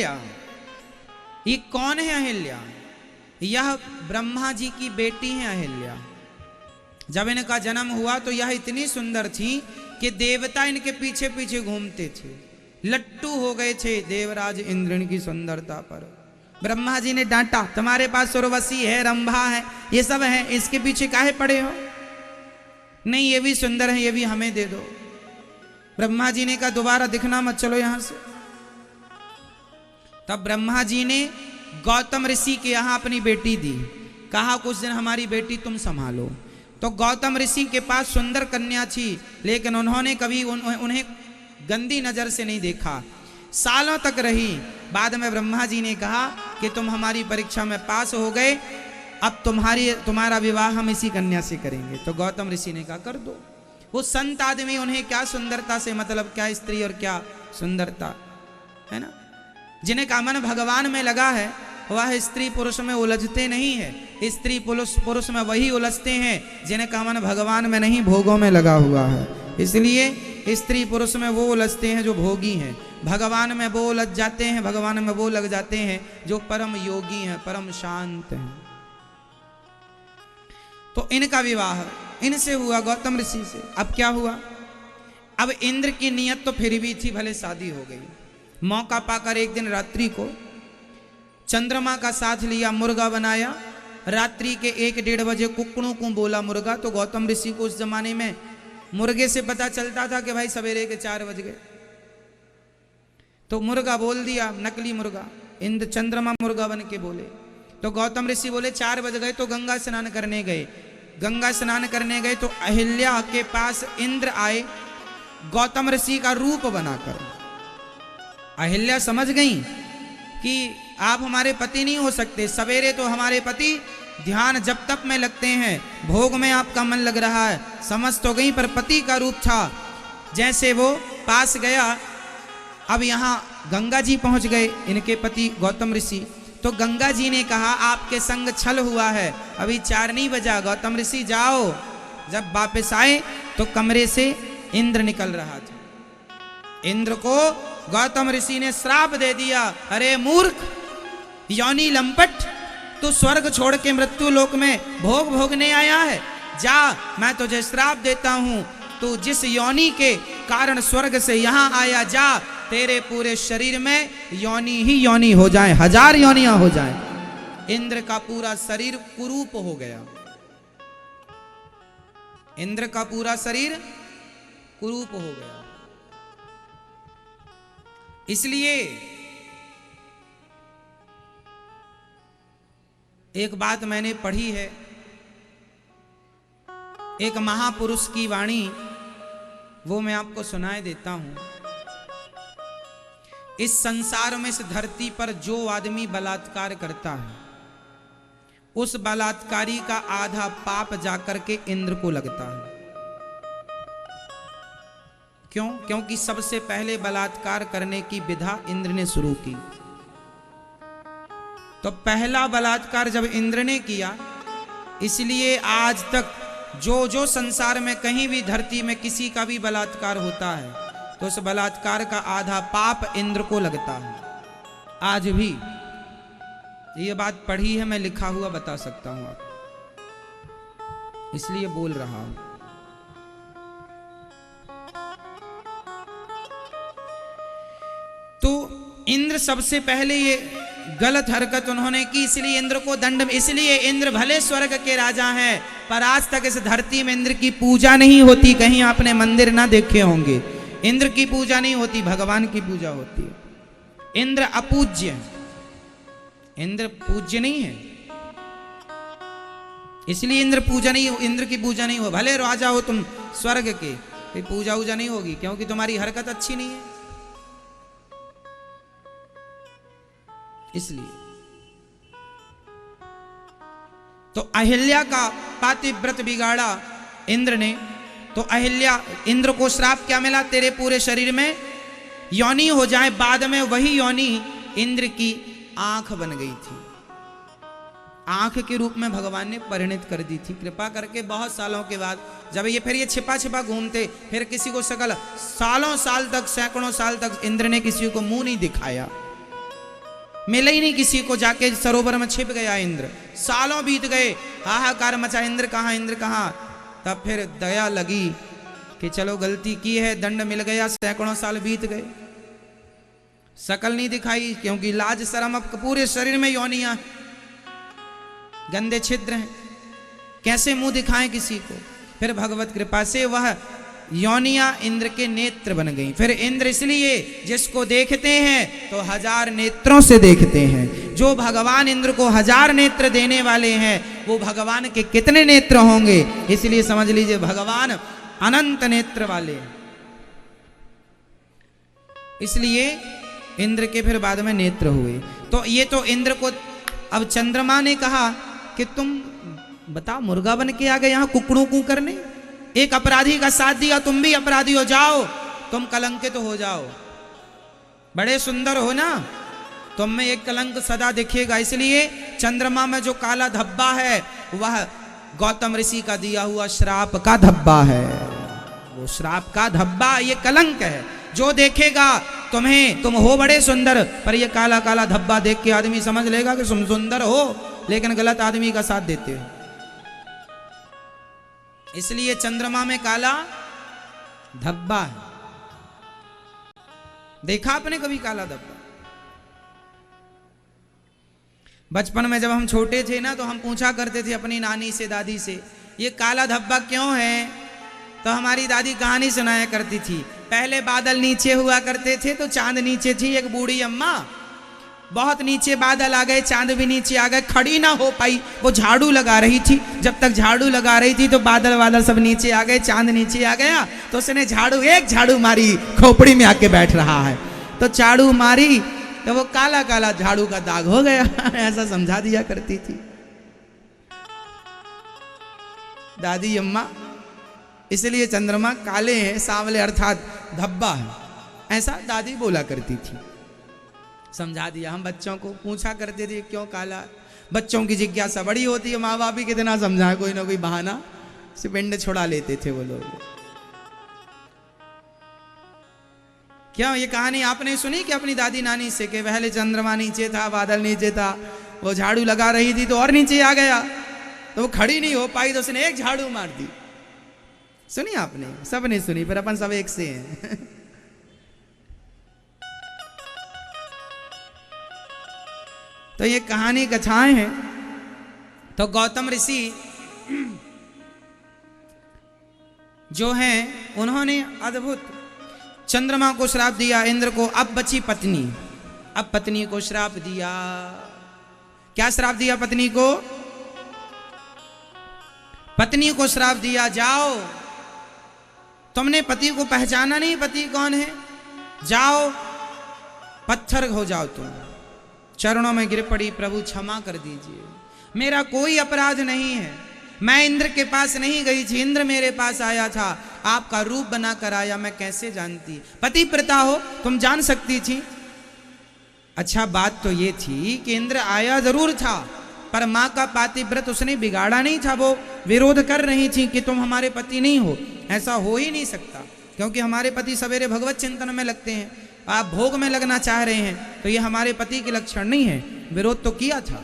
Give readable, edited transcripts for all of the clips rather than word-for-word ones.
अहिल्या, ये कौन है अहिल्या? यह ब्रह्मा जी की बेटी है अहिल्या। जब इनका जन्म हुआ तो यह इतनी सुंदर थी कि देवता इनके पीछे पीछे घूमते थे, लट्टू हो गए थे देवराज इंद्र की सुंदरता पर। ब्रह्मा जी ने डांटा, तुम्हारे पास उर्वशी है, रंभा है, ये सब है, इसके पीछे काहे पड़े हो? नहीं, ये भी सुंदर है, ये भी हमें दे दो। ब्रह्मा जी ने कहा दोबारा दिखना मत, चलो यहां से। तब ब्रह्मा जी ने गौतम ऋषि के यहां अपनी बेटी दी, कहा कुछ दिन हमारी बेटी तुम संभालो। तो गौतम ऋषि के पास सुंदर कन्या थी, लेकिन उन्होंने कभी उन्हें गंदी नजर से नहीं देखा, सालों तक रही। बाद में ब्रह्मा जी ने कहा कि तुम हमारी परीक्षा में पास हो गए, अब तुम्हारा विवाह हम इसी कन्या से करेंगे। तो गौतम ऋषि ने कहा कर दो। वो संत आदमी, उन्हें क्या सुंदरता से मतलब, क्या स्त्री और क्या सुंदरता, है ना। जिन्हें का मन भगवान में लगा है वह स्त्री पुरुष में उलझते नहीं है। स्त्री पुरुष में वही उलझते हैं जिन्हें का मन भगवान में नहीं, भोगों में लगा हुआ है। इसलिए स्त्री पुरुष में वो उलझते हैं जो भोगी हैं, भगवान में वो उलझ जाते हैं, भगवान में वो लग जाते हैं जो परम योगी हैं, परम शांत हैं। तो इनका विवाह इनसे हुआ, गौतम ऋषि से। अब क्या हुआ? अब इंद्र की नियत तो फिर भी थी, भले शादी हो गई। मौका पाकर एक दिन रात्रि को चंद्रमा का साथ लिया, मुर्गा बनाया। रात्रि के 1-1:30 बजे कुकड़ों को बोला मुर्गा। तो गौतम ऋषि को उस जमाने में मुर्गे से पता चलता था कि भाई सवेरे के 4 बज गए। तो मुर्गा बोल दिया, नकली मुर्गा, इंद्र चंद्रमा मुर्गा बन के बोले। तो गौतम ऋषि बोले 4 बज गए, तो गंगा स्नान करने गए। गंगा स्नान करने गए तो अहिल्या के पास इंद्र आए गौतम ऋषि का रूप बनाकर। अहिल्या समझ गई कि आप हमारे पति नहीं हो सकते। सवेरे तो हमारे पति ध्यान जप तप में लगते हैं, भोग में आपका मन लग रहा है, समझ तो गई, पर पति का रूप था। जैसे वो पास गया, अब यहाँ गंगा जी पहुंच गए, इनके पति गौतम ऋषि। तो गंगा जी ने कहा आपके संग छल हुआ है, अभी 4 नहीं बजा, गौतम ऋषि जाओ। जब वापस आए तो कमरे से इंद्र निकल रहा था। इंद्र को गौतम ऋषि ने श्राप दे दिया, अरे मूर्ख, योनि लंपट, तू स्वर्ग छोड़ के मृत्यु लोक में भोग भोगने आया है। जा, मैं तुझे श्राप देता हूं, तू जिस योनि के कारण स्वर्ग से यहां आया, जा, तेरे पूरे शरीर में योनि ही योनि हो जाए, 1000 योनियां हो जाए। इंद्र का पूरा शरीर कुरूप हो गया। इंद्र का पूरा शरीर कुरूप हो गया। इसलिए एक बात मैंने पढ़ी है, एक महापुरुष की वाणी, वो मैं आपको सुनाए देता हूं। इस संसार में, इस धरती पर जो आदमी बलात्कार करता है, उस बलात्कारी का आधा पाप जाकर के इंद्र को लगता है। क्यों? क्योंकि सबसे पहले बलात्कार करने की विधा इंद्र ने शुरू की। तो पहला बलात्कार जब इंद्र ने किया, इसलिए आज तक जो संसार में कहीं भी धरती में किसी का भी बलात्कार होता है तो उस बलात्कार का आधा पाप इंद्र को लगता है। आज भी ये बात पढ़ी है, मैं लिखा हुआ बता सकता हूं आप, इसलिए बोल रहा हूं। तो इंद्र सबसे पहले ये गलत हरकत उन्होंने की, इसलिए इंद्र को दंड, इसलिए इंद्र भले स्वर्ग के राजा हैं, पर आज तक इस धरती में इंद्र की पूजा नहीं होती। कहीं आपने मंदिर ना देखे होंगे, इंद्र की पूजा नहीं होती, भगवान की पूजा होती है। इंद्र अपूज्य है, इंद्र पूज्य नहीं है, इसलिए इंद्र की पूजा नहीं हो। भले राजा हो तुम स्वर्ग के, फिर पूजा वूजा नहीं होगी, क्योंकि तुम्हारी हरकत अच्छी नहीं है। इसलिए तो अहिल्या का पातिव्रत बिगाड़ा इंद्र ने। तो अहिल्या, इंद्र को श्राप क्या मिला? तेरे पूरे शरीर में योनि हो जाए। बाद में वही योनि इंद्र की आंख बन गई थी, आंख के रूप में भगवान ने परिणित कर दी थी कृपा करके। बहुत सालों के बाद जब ये छिपा छिपा घूमते, फिर किसी को सकल सालों साल तक, सैकड़ों साल तक इंद्र ने किसी को मुंह नहीं दिखाया। मिला ही नहीं किसी को, जाके सरोवर में छिप गया इंद्र। सालों बीत गए, हाहाकार मचा, इंद्र कहाँ इंद्र कहाँ। तब फिर दया लगी कि चलो गलती की है, दंड मिल गया। सैकड़ों साल बीत गए, शकल नहीं दिखाई, क्योंकि लाज शर्म, अब पूरे शरीर में योनियां, गंदे छिद्र हैं, कैसे मुंह दिखाएं किसी को। फिर भगवत कृपा से वह योनियां इंद्र के नेत्र बन गई। फिर इंद्र इसलिए जिसको देखते हैं तो 1000 नेत्रों से देखते हैं। जो भगवान इंद्र को 1000 नेत्र देने वाले हैं, वो भगवान के कितने नेत्र होंगे। इसलिए समझ लीजिए भगवान अनंत नेत्र वाले हैं। इसलिए इंद्र के फिर बाद में नेत्र हुए। तो ये तो इंद्र को अब चंद्रमा ने कहा कि तुम बताओ, मुर्गा बन के आ गए यहाँ कुकड़ों को करने। एक अपराधी का साथ दिया, तुम भी अपराधी हो जाओ, तुम कलंकित तो हो जाओ। बड़े सुंदर हो ना, तुम में एक कलंक सदा दिखेगा। इसलिए चंद्रमा में जो काला धब्बा है वह गौतम ऋषि का दिया हुआ श्राप का धब्बा है। वो श्राप का धब्बा, ये कलंक है। जो देखेगा तुम्हें, तुम हो बड़े सुंदर, पर ये काला काला धब्बा देख के आदमी समझ लेगा कि तुम सुंदर हो, लेकिन गलत आदमी का साथ देते हो। इसलिए चंद्रमा में काला धब्बा है। देखा आपने कभी काला धब्बा? बचपन में जब हम छोटे थे ना, तो हम पूछा करते थे अपनी नानी से, दादी से, ये काला धब्बा क्यों है? तो हमारी दादी कहानी सुनाया करती थी। पहले बादल नीचे हुआ करते थे तो चांद नीचे थी। एक बूढ़ी अम्मा, बहुत नीचे बादल आ गए, चांद भी नीचे आ गए, खड़ी ना हो पाई, वो झाड़ू लगा रही थी। जब तक झाड़ू लगा रही थी तो बादल सब नीचे आ गए, चांद नीचे आ गया। तो उसने एक झाड़ू मारी, खोपड़ी में आके बैठ रहा है। तो झाड़ू मारी तो वो काला काला झाड़ू का दाग हो गया। ऐसा समझा दिया करती थी दादी अम्मा। इसलिए चंद्रमा काले हैं, सांवले अर्थात धब्बा है, ऐसा दादी बोला करती थी। समझा दिया। हम बच्चों को पूछा करते थे क्यों काला। बच्चों की जिज्ञासा बड़ी होती है, माँ बाप भी कितना समझाए, कोई ना कोई बहाना से पिंड छुड़ा लेते थे वो लोग। क्या ये कहानी आपने सुनी कि अपनी दादी नानी से, कि पहले चंद्रमा नीचे था, बादल नीचे था, वो झाड़ू लगा रही थी तो और नीचे आ गया, तो वो खड़ी नहीं हो पाई तो उसने एक झाड़ू मार दी। सुनी आपने? सब ने सुनी, पर अपन सब एक से हैं। तो ये कहानी कथाएं हैं। तो गौतम ऋषि जो हैं, उन्होंने अद्भुत चंद्रमा को श्राप दिया, इंद्र को। अब बची पत्नी। अब पत्नी को श्राप दिया। क्या श्राप दिया पत्नी को? पत्नी को श्राप दिया, जाओ, तुमने पति को पहचाना नहीं, पति कौन है, जाओ पत्थर हो जाओ तुम। चरणों में गिर पड़ी, प्रभु क्षमा कर दीजिए, मेरा कोई अपराध नहीं है, मैं इंद्र के पास नहीं गई थी, इंद्र मेरे पास आया था, आपका रूप बना कर आया, मैं कैसे जानती। पतिव्रता हो, तुम जान सकती थी। अच्छा बात तो ये थी कि इंद्र आया जरूर था, पर माँ का पातिव्रत उसने बिगाड़ा नहीं था। वो विरोध कर रही थी कि तुम हमारे पति नहीं हो, ऐसा हो ही नहीं सकता, क्योंकि हमारे पति सवेरे भगवत चिंतन में लगते हैं, आप भोग में लगना चाह रहे हैं, तो ये हमारे पति के लक्षण नहीं है। विरोध तो किया था।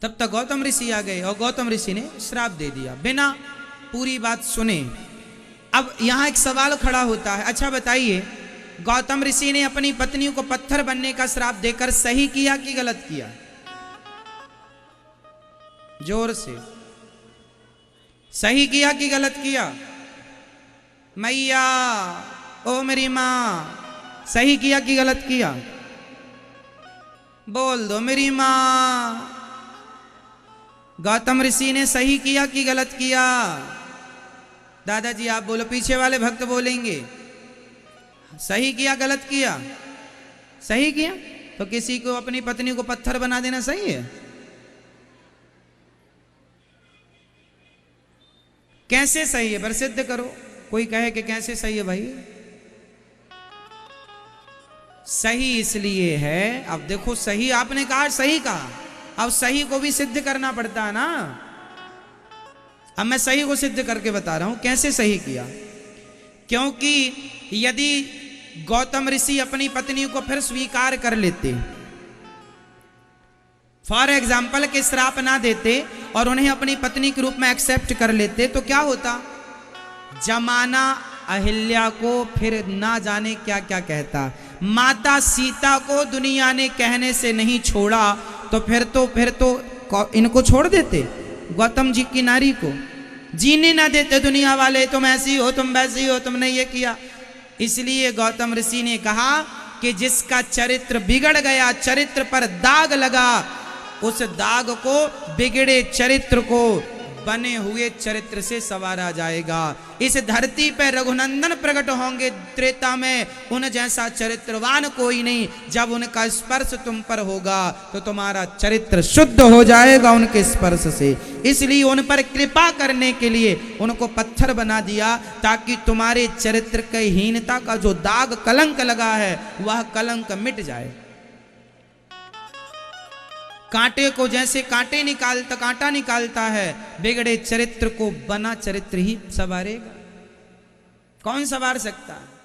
तब तक गौतम ऋषि आ गए और गौतम ऋषि ने श्राप दे दिया, बिना पूरी बात सुने। अब यहां एक सवाल खड़ा होता है, अच्छा बताइए, गौतम ऋषि ने अपनी पत्नी को पत्थर बनने का श्राप देकर सही किया कि गलत किया? जोर से, सही किया कि गलत किया? मैया, ओ मेरी मां, सही किया कि गलत किया? बोल दो मेरी मां। गौतम ऋषि ने सही किया कि गलत किया? दादाजी आप बोलो, पीछे वाले भक्त बोलेंगे। सही किया गलत किया? सही किया। तो किसी को अपनी पत्नी को पत्थर बना देना सही है? कैसे सही है, प्रसिद्ध करो। कोई कहे कि कैसे सही है भाई? सही इसलिए है, अब देखो, सही आपने कहा, सही कहा, अब सही को भी सिद्ध करना पड़ता है ना। अब मैं सही को सिद्ध करके बता रहा हूं कैसे सही किया। क्योंकि यदि गौतम ऋषि अपनी पत्नी को फिर स्वीकार कर लेते फॉर एग्जाम्पल के श्राप ना देते और उन्हें अपनी पत्नी के रूप में एक्सेप्ट कर लेते तो क्या होता? जमाना अहिल्या को फिर ना जाने क्या क्या कहता। माता सीता को दुनिया ने कहने से नहीं छोड़ा तो फिर तो इनको छोड़ देते, गौतम जी की नारी को जीने ना देते दुनिया वाले। तुम ऐसी हो, तुम वैसी हो, तुमने ये किया। इसलिए गौतम ऋषि ने कहा कि जिसका चरित्र बिगड़ गया, चरित्र पर दाग लगा, उस दाग को, बिगड़े चरित्र को बने हुए चरित्र से संवारा जाएगा। इस धरती पर रघुनंदन प्रकट होंगे त्रेता में, उन जैसा चरित्रवान कोई नहीं। जब उनका स्पर्श तुम पर होगा तो तुम्हारा चरित्र शुद्ध हो जाएगा उनके स्पर्श से। इसलिए उन पर कृपा करने के लिए उनको पत्थर बना दिया, ताकि तुम्हारे चरित्र की हीनता का जो दाग कलंक लगा है वह कलंक मिट जाए। कांटे को जैसे कांटा निकालता है, बिगड़े चरित्र को बना चरित्र ही संवारेगा। कौन संवार सकता है?